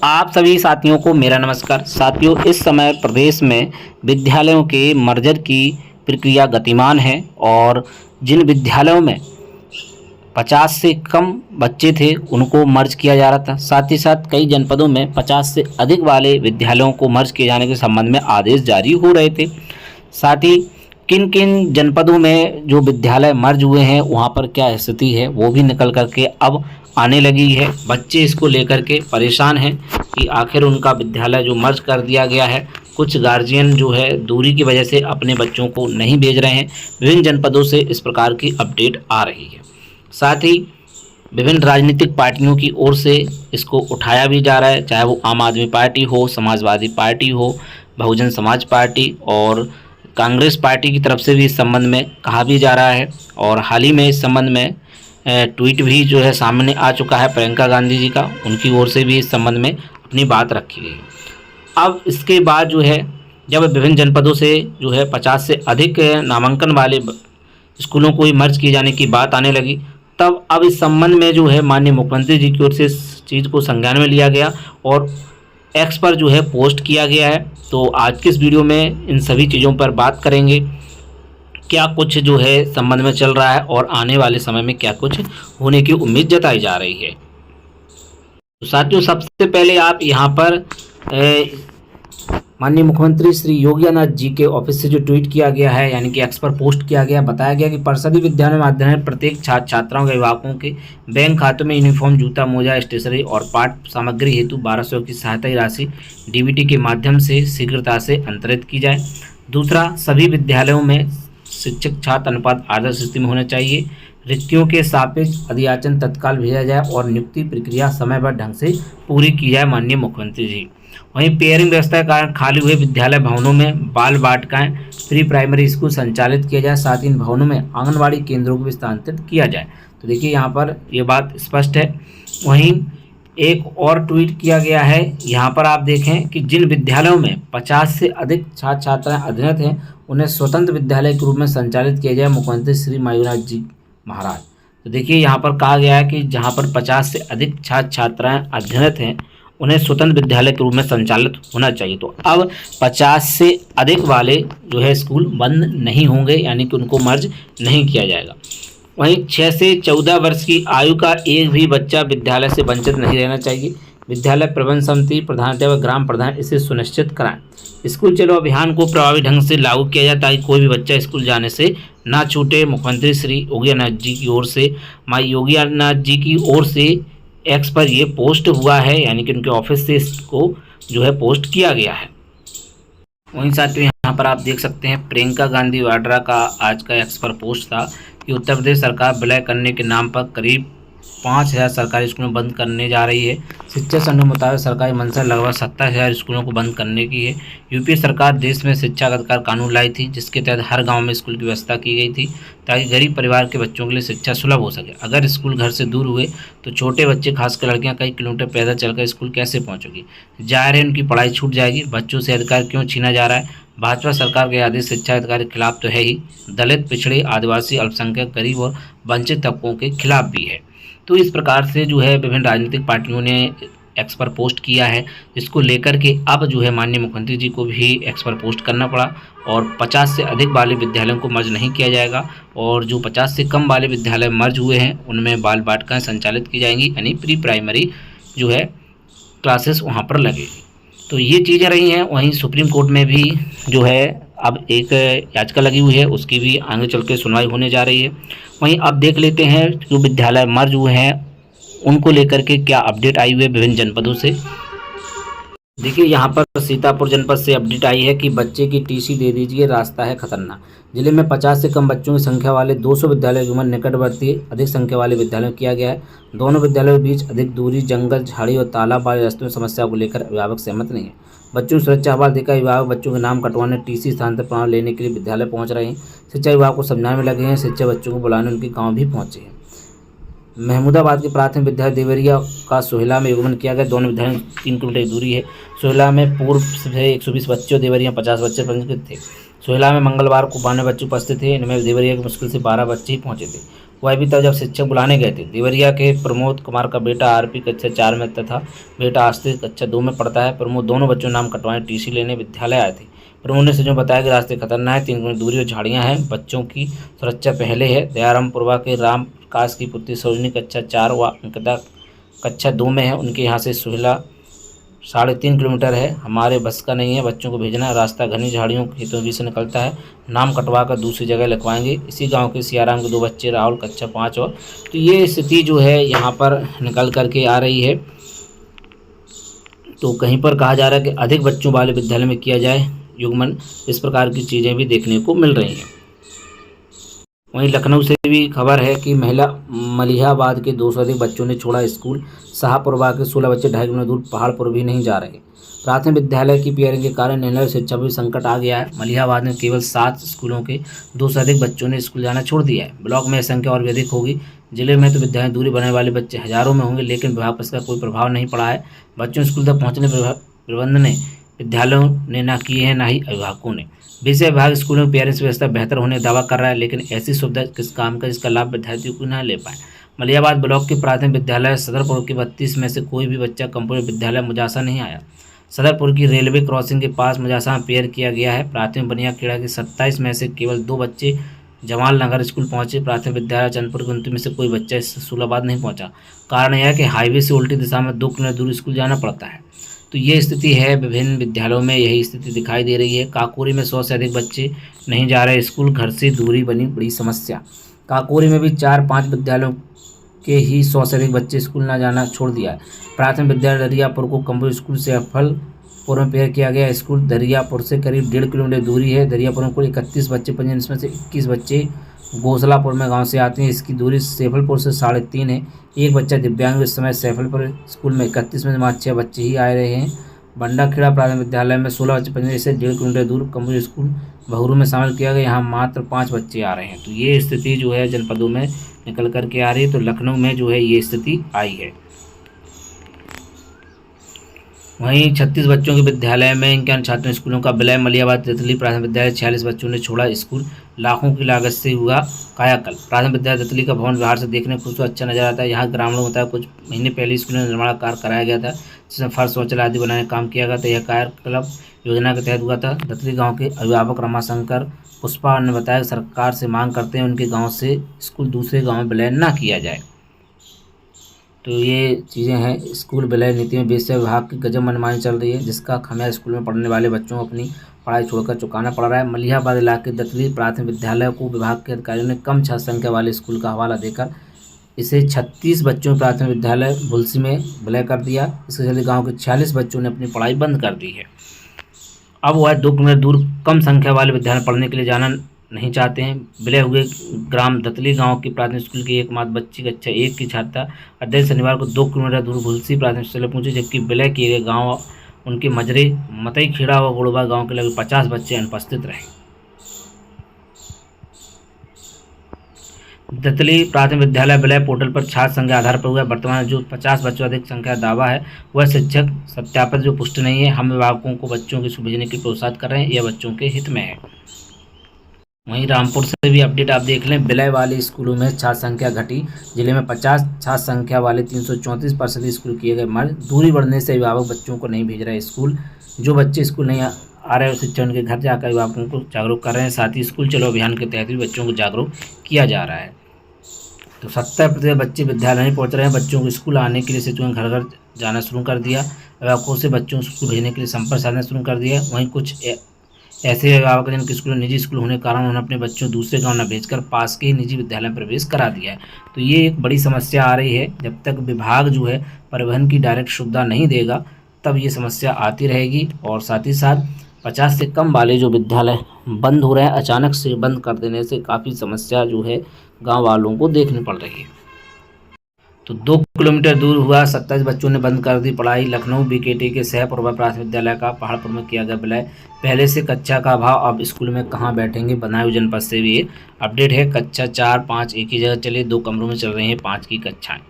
आप सभी साथियों को मेरा नमस्कार। साथियों, इस समय प्रदेश में विद्यालयों के मर्जर की प्रक्रिया गतिमान है और जिन विद्यालयों में 50 से कम बच्चे थे उनको मर्ज किया जा रहा था। साथ ही साथ कई जनपदों में 50 से अधिक वाले विद्यालयों को मर्ज किए जाने के संबंध में आदेश जारी हो रहे थे। साथ ही किन किन जनपदों में जो विद्यालय मर्ज हुए हैं वहाँ पर क्या स्थिति है वो भी निकल करके अब आने लगी है। बच्चे इसको लेकर के परेशान हैं कि आखिर उनका विद्यालय जो मर्ज कर दिया गया है, कुछ गार्जियन जो है दूरी की वजह से अपने बच्चों को नहीं भेज रहे हैं। विभिन्न जनपदों से इस प्रकार की अपडेट आ रही है। साथ ही विभिन्न राजनीतिक पार्टियों की ओर से इसको उठाया भी जा रहा है, चाहे वो आम आदमी पार्टी हो, समाजवादी पार्टी हो, बहुजन समाज पार्टी और कांग्रेस पार्टी की तरफ से भी इस संबंध में कहा भी जा रहा है। और हाल ही में इस संबंध में ट्वीट भी जो है सामने आ चुका है प्रियंका गांधी जी का, उनकी ओर से भी इस संबंध में अपनी बात रखी गई। अब इसके बाद जो है जब विभिन्न जनपदों से जो है 50 से अधिक नामांकन वाले स्कूलों को ही मर्ज किए जाने की बात आने लगी, तब अब इस संबंध में जो है माननीय मुख्यमंत्री जी की ओर से इस चीज़ को संज्ञान में लिया गया और एक्स पर जो है पोस्ट किया गया है। तो आज के इस वीडियो में इन सभी चीज़ों पर बात करेंगे, क्या कुछ जो है संबंध में चल रहा है और आने वाले समय में क्या कुछ होने की उम्मीद जताई जा रही है। तो साथियों, सबसे पहले आप यहाँ पर माननीय मुख्यमंत्री श्री योगी आदित्यनाथ जी के ऑफिस से जो ट्वीट किया गया है, यानी कि एक्स पर पोस्ट किया गया, बताया गया कि परिषदीय विद्यालयों में अध्ययन प्रत्येक छात्र छात्राओं के अभिभावकों के बैंक खातों में यूनिफॉर्म, जूता, मोजा, स्टेशनरी और पाठ सामग्री हेतु 1200 की सहायता राशि डीबीटी के माध्यम से शीघ्रता से अंतरित की जाए। दूसरा, सभी विद्यालयों में शिक्षक छात्र अनुपात आदर्श स्थिति में होना चाहिए। रिक्तियों के सापेक्ष अधियाचन तत्काल भेजा जाए और नियुक्ति प्रक्रिया समयबद्ध ढंग से पूरी की जाए, माननीय मुख्यमंत्री जी। वहीं पेयरिंग व्यवस्था के कारण खाली हुए विद्यालय भवनों में बाल वाटिकाएं, प्री प्राइमरी स्कूल संचालित किया जाए। साथ ही इन भवनों में आंगनबाड़ी केंद्रों को भी स्थानांतरित किया जाए। तो देखिए यहाँ पर ये बात स्पष्ट है। वहीं एक और ट्वीट किया गया है, यहाँ पर आप देखें कि जिन विद्यालयों में 50 से अधिक छात्र छात्राएं अध्ययनरत हैं उन्हें स्वतंत्र विद्यालय के रूप में संचालित किया जाए, मुख्यमंत्री श्री मायूरनाथ जी महाराज। तो देखिए यहाँ पर कहा गया है कि जहाँ पर 50 से अधिक छात्र छात्राएं अध्ययनरत हैं उन्हें स्वतंत्र विद्यालय के रूप में संचालित होना चाहिए। तो अब 50 से अधिक वाले जो है स्कूल बंद नहीं होंगे, यानी कि उनको मर्ज नहीं किया जाएगा। वहीं 6 से 14 वर्ष की आयु का एक भी बच्चा विद्यालय से वंचित नहीं रहना चाहिए। विद्यालय प्रबंध समिति प्रधानाध्यापक व ग्राम प्रधान इसे सुनिश्चित कराएं। स्कूल चलो अभियान को प्रभावी ढंग से लागू किया जाए ताकि कोई भी बच्चा स्कूल जाने से ना छूटे। मुख्यमंत्री श्री योगी आदित्यनाथ जी की ओर से, माई योगी आदित्यनाथ जी की ओर से एक्स पर ये पोस्ट हुआ है, यानी कि उनके ऑफिस से इसको जो है पोस्ट किया गया है। वहीं साथियों, यहाँ पर आप देख सकते हैं प्रियंका गांधी वाड्रा का आज का एक्स पर पोस्ट था कि उत्तर प्रदेश सरकार विलय करने के नाम पर करीब 5000 सरकारी स्कूलों बंद करने जा रही है। शिक्षा संघ के मुताबिक सरकारी मंशा लगभग 70,000 स्कूलों को बंद करने की है। यूपी सरकार देश में शिक्षा का अधिकार कानून लाई थी, जिसके तहत हर गांव में स्कूल की व्यवस्था की गई थी ताकि गरीब परिवार के बच्चों के लिए शिक्षा सुलभ हो सके। अगर स्कूल घर से दूर हुए तो छोटे बच्चे, खासकर लड़कियां, कई किलोमीटर पैदल चलकर स्कूल कैसे पहुँचेगी? जाहिर है उनकी पढ़ाई छूट जाएगी। बच्चों से अधिकार क्यों छीना जा रहा है? भाजपा सरकार के आदेश शिक्षा अधिकार के खिलाफ तो है ही, दलित, पिछड़े, आदिवासी, अल्पसंख्यक, गरीब और वंचित तबकों के खिलाफ भी है। तो इस प्रकार से जो है विभिन्न राजनीतिक पार्टियों ने एक्स पर पोस्ट किया है, जिसको लेकर के अब जो है माननीय मुख्यमंत्री जी को भी एक्स पर पोस्ट करना पड़ा और 50 से अधिक वाले विद्यालयों को मर्ज नहीं किया जाएगा और जो 50 से कम वाले विद्यालय मर्ज हुए हैं उनमें बाल वाटिकाएं संचालित की जाएंगी, यानी प्री प्राइमरी जो है क्लासेस वहाँ पर लगेगी। तो ये चीज़ें रही हैं। वहीं सुप्रीम कोर्ट में भी जो है अब एक याचिका लगी हुई है, उसकी भी आगे चल के सुनवाई होने जा रही है। वहीं अब देख लेते हैं जो विद्यालय मर्ज हुए हैं उनको लेकर के क्या अपडेट आई हुई है विभिन्न जनपदों से। देखिए यहाँ पर सीतापुर जनपद से अपडेट आई है कि बच्चे की टीसी दे दीजिए, रास्ता है खतरनाक। जिले में 50 से कम बच्चों की संख्या वाले 200 विद्यालयों के निकटवर्ती अधिक संख्या वाले विद्यालयों किया गया है। दोनों विद्यालयों के बीच अधिक दूरी, जंगल, झाड़ी और तालाब वाले रास्तों में समस्या को लेकर अभिभावक सहमत नहीं है। बच्चों की सुरक्षा हवाले देकर अभिभावक बच्चों के नाम कटवाने, टीसी स्थानांतरण प्रमाण लेने के लिए विद्यालय पहुँच रहे हैं। शिक्षा विभाग को समझाने में लगे हैं। शिक्षा बच्चों को बुलाने उनके गाँव भी पहुँचे हैं। महमूदाबाद के प्राथमिक विद्यालय देवरिया का सोहेला में युग्मन किया गया। दोनों विद्यालय 3 किलोमीटर की दूरी है। सोहेला में पूर्व से 120 बच्चे और देवरिया 50 बच्चे पंजीकृत थे। सोहेला में मंगलवार को 92 बच्चे उपस्थित थे। इनमें देवरिया की मुश्किल से 12 बच्चे ही पहुंचे थे। वह भी तब जब शिक्षक बुलाने गए थे। देवरिया के प्रमोद कुमार का बेटा आरपी कक्षा 4 में तथा बेटा आस्तिक कक्षा 2 में पढ़ता है। प्रमोद दोनों बच्चों नाम कटवाने टीसी लेने विद्यालय आए थे। प्रमोद ने सचिव बताया कि रास्ते खतरनाक है, 3 किलोमीटर दूरी और झाड़ियाँ हैं, बच्चों की सुरक्षा पहले है। दयारामपुरवा के राम प्रकाश की पुत्री सरोजनी कक्षा 4 व अंकिता कक्षा 2 में है। उनके यहाँ से सुहेला 3.5 किलोमीटर है। हमारे बस का नहीं है बच्चों को भेजना। रास्ता घनी झाड़ियों खेतों बीच से निकलता है। नाम कटवा कर दूसरी जगह लिखवाएंगे। इसी गांव के सियाराम के 2 बच्चे राहुल कक्षा 5 और तो ये स्थिति जो है यहाँ पर निकल करके आ रही है। तो कहीं पर कहा जा रहा है कि अधिक बच्चों वाले विद्यालय में किया जाए युग्मन। इस प्रकार की चीज़ें भी देखने को मिल रही हैं। वहीं लखनऊ से भी खबर है कि मलिहाबाद के 200 अधिक बच्चों ने छोड़ा स्कूल। शाहपुरवा के 16 बच्चे 2.5 किलोमीटर दूर पहाड़पुर भी नहीं जा रहे। प्राथमिक विद्यालय की पेयरिंग के कारण निर्णय शिक्षा में संकट आ गया है। मलिहाबाद में केवल 7 स्कूलों के 200 से अधिक बच्चों ने स्कूल जाना छोड़ दिया है। ब्लॉक में संख्या और भी अधिक होगी। जिले में तो विद्यालय दूरी बनाने वाले बच्चे हजारों में होंगे, लेकिन विभाग पर इसका कोई प्रभाव नहीं पड़ा है। बच्चों स्कूल तक पहुँचने प्रबंध ने विद्यालयों ने ना किए हैं, ना ही अभिभावकों ने। विषय विभाग स्कूलों में पेरेंट्स व्यवस्था बेहतर होने का दावा कर रहा है, लेकिन ऐसी सुविधा किस काम का जिसका लाभ विद्यार्थियों को न ले पाए। मलिहाबाद ब्लॉक के प्राथमिक विद्यालय सदरपुर के 32 में से कोई भी बच्चा कंपूर्ण विद्यालय मुजासा नहीं आया। सदरपुर की रेलवे क्रॉसिंग के पास मुजासा में पेयर किया गया है। प्राथमिक बनिया खेड़ा के 27 में से केवल 2 बच्चे जमाल नगर स्कूल पहुंचे। प्राथमिक विद्यालय चंदपुर के 29 में से कोई बच्चा रसूलाबाद नहीं पहुंचा। कारण यह है कि हाईवे से उल्टी दिशा में 2 किलोमीटर दूर स्कूल जाना पड़ता है। तो ये स्थिति है, विभिन्न विद्यालयों में यही स्थिति दिखाई दे रही है। काकोरी में 100 से अधिक बच्चे नहीं जा रहे स्कूल, घर से दूरी बनी बड़ी समस्या। काकोरी में भी 4-5 विद्यालयों के ही 100 से अधिक बच्चे स्कूल न जाना छोड़ दिया है। प्राथमिक विद्यालय दरियापुर को कंप्यूटर स्कूल से अफलपुर में पेयर किया गया। स्कूल दरियापुर से करीब 1.5 किलोमीटर दूरी है। दरियापुर में कुल 31 बच्चे पंजीयन, इसमें से 21 बच्चे घोसलापुर में गांव से आते हैं। इसकी दूरी सैफलपुर से 3.5 है। एक बच्चा दिव्यांग इस समय सैफलपुर स्कूल में 31 में जमा 6 बच्चे ही आए रहे हैं। बंडाखेड़ा प्राथमिक विद्यालय में 16 बच्चे पंजीयन, से 1.5 किलोमीटर दूर कंप्यूटर स्कूल बहरू में शामिल किया गया। यहाँ मात्र 5 बच्चे आ रहे हैं। तो ये स्थिति जो है जनपदों में निकल करके आ रही है। तो लखनऊ में जो है ये स्थिति आई है। वहीं 36 बच्चों के विद्यालय में 51 छात्रों स्कूलों का विलय। मलिहाबाद तितली प्राथमिक विद्यालय 46 बच्चों ने छोड़ा स्कूल। लाखों की लागत से हुआ कायाकल्प। प्राथमिक विद्यालय तितली का भवन बाहर से देखने को अच्छा नजर आता है। यहाँ ग्रामीणों ने बताया कुछ महीने पहले स्कूल में निर्माण कार्य कराया गया था, जिसमें फर्श शौचालय आदि बनाने का काम किया गया था। यह कायाकल्प योजना के तहत हुआ था। तितली गाँव के अभिभावक रमाशंकर पुष्पा ने बताया कि सरकार से मांग करते हैं उनके गाँव से स्कूल दूसरे गाँव में विलय न किया जाए। तो ये चीज़ें हैं। स्कूल विलय नीति में विषय विभाग की गजब मनमानी चल रही है, जिसका खामियाजा स्कूल में पढ़ने वाले बच्चों को अपनी पढ़ाई छोड़कर चुकाना पड़ रहा है। मलिहाबाद इलाके के दतली प्राथमिक विद्यालय को विभाग के अधिकारियों ने कम छात्र संख्या वाले स्कूल का हवाला देकर इसे 36 बच्चों के प्राथमिक विद्यालय भुलसी में विलय कर दिया। इसके चलते गाँव के 46 बच्चों ने अपनी पढ़ाई बंद कर दी है। अब वह 2 किलोमीटर दूर कम संख्या वाले विद्यालय पढ़ने के लिए जाना नहीं चाहते हैं। विलय हुए ग्राम दतली गांव की प्राथमिक स्कूल की एकमात्र बच्ची कक्षा 1 की छात्रा अध्यक्ष शनिवार को 2 किलोमीटर दूर भुलसी प्राथमिक स्कूल पहुंची, जबकि विलय किए गए गांव उनके मजरे मतई खेड़ा व गुड़बा गांव के लगभग 50 बच्चे अनुपस्थित रहे। दतली प्राथमिक विद्यालय विलय पोर्टल पर छात्र संख्या आधार पर हुआ। वर्तमान में जो 50 बच्चों अधिक संख्या दावा है वह शिक्षक सत्यापित जो पुष्टि नहीं है। हम अभिभावकों को बच्चों की स्कूल भेजने की प्रोत्साहित कर रहे हैं, यह बच्चों के हित में है। वहीं रामपुर से भी अपडेट आप देख लें। विलय वाले स्कूलों में छात्र संख्या घटी। जिले में 50 छात्र संख्या वाले 334% स्कूल किए गए मर्ज। दूरी बढ़ने से अभिभावक बच्चों को नहीं भेज रहे स्कूल। जो बच्चे स्कूल नहीं आ रहे शिक्षक उनके घर जाकर अभिभावकों को जागरूक कर रहे हैं। साथ ही स्कूल चलो अभियान के तहत भी बच्चों को जागरूक किया जा रहा है। तो 70% बच्चे विद्यालय नहीं पहुँच रहे हैं। बच्चों को स्कूल आने के लिए शिक्षकों ने घर घर जाना शुरू कर दिया। अभिभावकों से बच्चों को स्कूल भेजने के लिए संपर्क साधना शुरू कर दिया। वहीं कुछ ऐसे अभिभावक जिनके स्कूल निजी स्कूल होने के कारण उन्होंने अपने बच्चों दूसरे गांव न भेजकर पास के ही निजी विद्यालय में प्रवेश करा दिया है। तो ये एक बड़ी समस्या आ रही है। जब तक विभाग जो है परिवहन की डायरेक्ट सुविधा नहीं देगा तब ये समस्या आती रहेगी। और साथ ही साथ 50 से कम वाले जो विद्यालय बंद हो रहे हैं, अचानक से बंद कर देने से काफ़ी समस्या जो है गाँव वालों को देखनी पड़ रही है। तो 2 किलोमीटर दूर हुआ 27 बच्चों ने बंद कर दी पढ़ाई। लखनऊ बीकेटी के सहपुरवा प्राथमिक विद्यालय का पहाड़पुर में किया गया विलय। पहले से कक्षा का अभाव, अब स्कूल में कहाँ बैठेंगे। बदायूं जनपद से भी ये अपडेट है। कक्षा 4-5 एक ही जगह चले, 2 कमरों में चल रही हैं 5 की कक्षाएं।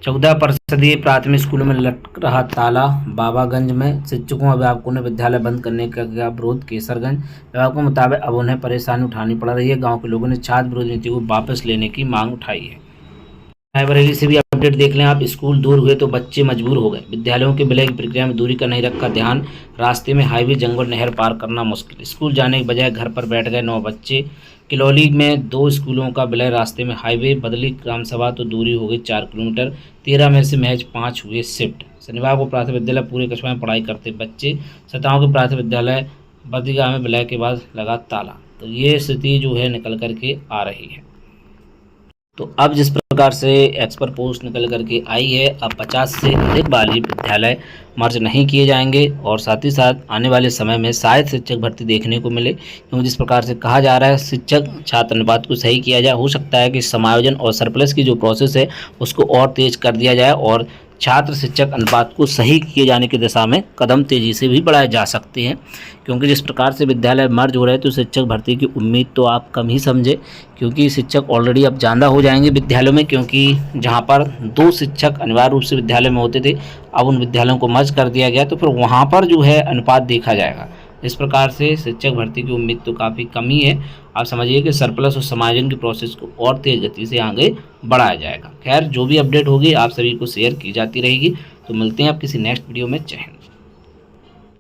14 परिषदीय प्राथमिक स्कूलों में लटक रहा ताला। बाबागंज में शिक्षकों और अभिभावकों ने विद्यालय बंद करने का किया विरोध। केसरगंज अभिभावकों के मुताबिक अब उन्हें परेशानी उठानी पड़ रही है। गांव के लोगों ने छात्र विरोधी नीति को वापस लेने की मांग उठाई है। रायबरेली से भी अपडेट देख लें आप। स्कूल दूर हुए तो बच्चे मजबूर हो गए। विद्यालयों के विलय की प्रक्रिया में दूरी का नहीं रखा ध्यान। रास्ते में हाईवे, जंगल, नहर पार करना मुश्किल। स्कूल जाने के बजाय घर पर बैठ गए 9 बच्चे। किलौली में 2 स्कूलों का विलय, रास्ते में हाईवे, बदली ग्राम सभा तो दूरी हो गई 4 किलोमीटर। 13 में से महज 5 हुए शिफ्ट। शनिवार को प्राथमिक विद्यालय पूरे कस्बे में पढ़ाई करते बच्चे। सताओं के प्राथमिक विद्यालय बदलीगांव में विलय के बाद लगा ताला। तो ये स्थिति जो है निकल करके आ रही है। तो अब जिस प्रकार से एक्सपर पोस्ट निकल करके आई है, अब 50 से अधिक बालय विद्यालय मर्ज नहीं किए जाएंगे और साथ ही साथ आने वाले समय में शायद शिक्षक भर्ती देखने को मिले, क्योंकि जिस प्रकार से कहा जा रहा है शिक्षक छात्र अनुपात को सही किया जाए। हो सकता है कि समायोजन और सरप्लस की जो प्रोसेस है उसको और तेज कर दिया जाए और छात्र शिक्षक अनुपात को सही किए जाने की दिशा में कदम तेज़ी से भी बढ़ाए जा सकते हैं, क्योंकि जिस प्रकार से विद्यालय मर्ज हो रहे हैं तो शिक्षक भर्ती की उम्मीद तो आप कम ही समझे, क्योंकि शिक्षक ऑलरेडी अब ज़्यादा हो जाएंगे विद्यालयों में, क्योंकि जहां पर 2 शिक्षक अनिवार्य रूप से विद्यालय में होते थे अब उन विद्यालयों को मर्ज कर दिया गया, तो फिर वहाँ पर जो है अनुपात देखा जाएगा। इस प्रकार से शिक्षक भर्ती की उम्मीद तो काफ़ी कम ही है। आप समझिए कि सरप्लस और समायोजन की प्रोसेस को और तेज़ गति से आगे बढ़ाया जाएगा। खैर जो भी अपडेट होगी आप सभी को शेयर की जाती रहेगी। तो मिलते हैं आप किसी नेक्स्ट वीडियो में। जय हिंद।